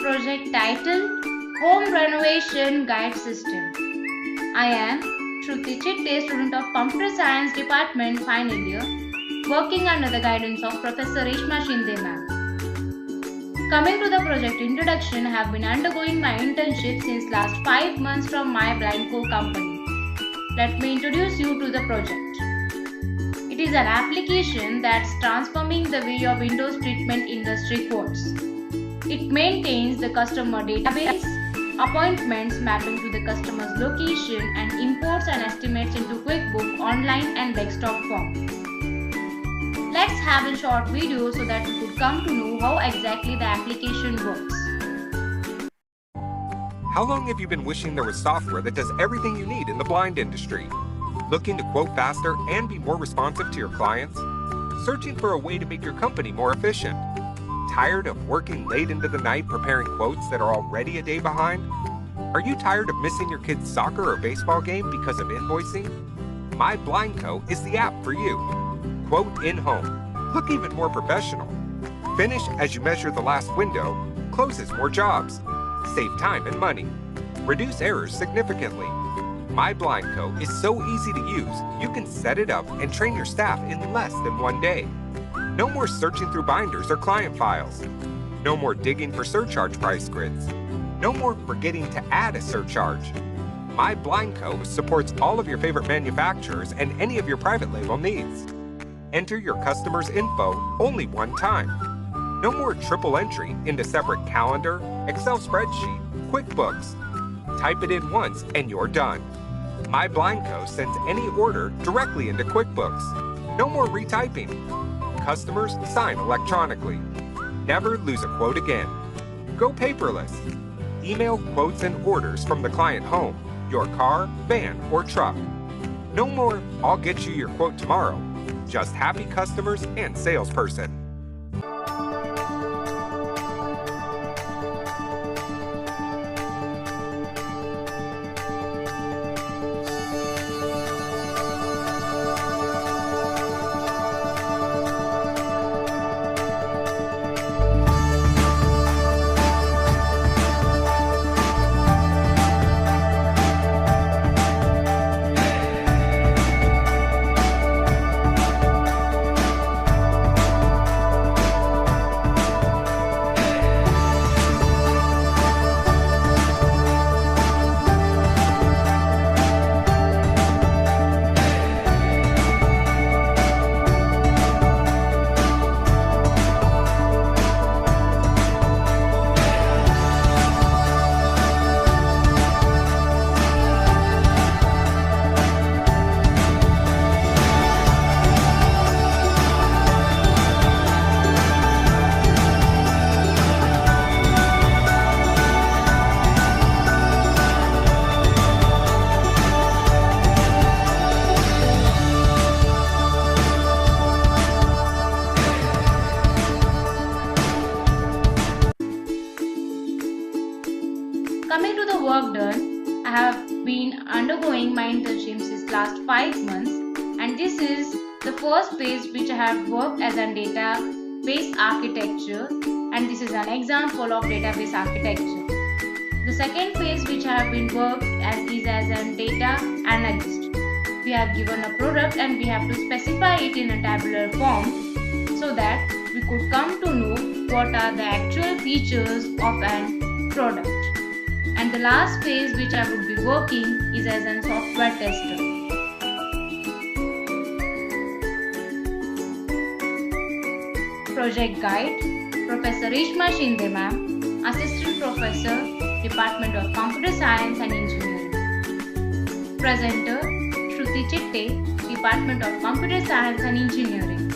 project titled Home Renovation Guide System. I am Shruti Chitte, student of Computer Science Department, final year, working under the guidance of Professor Reshma Shinde ma'am. Coming to the project introduction, I have been undergoing my internship since last 5 months from my Blind Co company. Let me introduce you to the project. It is an application that's transforming the way of Windows treatment industry quotes. It maintains the customer database, appointments mapping to the customer's location, and imports and estimates into QuickBook online and desktop form. Let's have a short video so that you could come to know how exactly the application works. How long have you been wishing there was software that does everything you need in the blind industry? Looking to quote faster and be more responsive to your clients? Searching for a way to make your company more efficient? Tired of working late into the night preparing quotes that are already a day behind? Are you tired of missing your kid's soccer or baseball game because of invoicing? My Blind Co is the app for you. Quote in home. Look even more professional. Finish as you measure the last window. Closes more jobs. Save time and money. Reduce errors significantly. My Blind Co is so easy to use, you can set it up and train your staff in less than 1 day. No more searching through binders or client files. No more digging for surcharge price grids. No more forgetting to add a surcharge. My Blind Co supports all of your favorite manufacturers and any of your private label needs. Enter your customer's info only one time. No more triple entry into separate calendar, Excel spreadsheet, QuickBooks. Type it in once and you're done. My Blind Co sends any order directly into QuickBooks. No more retyping. Customers sign electronically. Never lose a quote again. Go paperless. Email quotes and orders from the client home, your car, van, or truck. No more, I'll get you your quote tomorrow. Just happy customers and salesperson. Coming to the work done, I have been undergoing my internship since last 5 months, and this is the first phase which I have worked as a database architecture, and this is an example of database architecture. The second phase which I have been worked as is as a data analyst. We have given a product and we have to specify it in a tabular form so that we could come to know what are the actual features of an product. And the last phase which I would be working is as a software tester. Project Guide, Professor Reshma Shinde ma'am, Assistant Professor, Department of Computer Science and Engineering. Presenter, Shruti Chitte, Department of Computer Science and Engineering.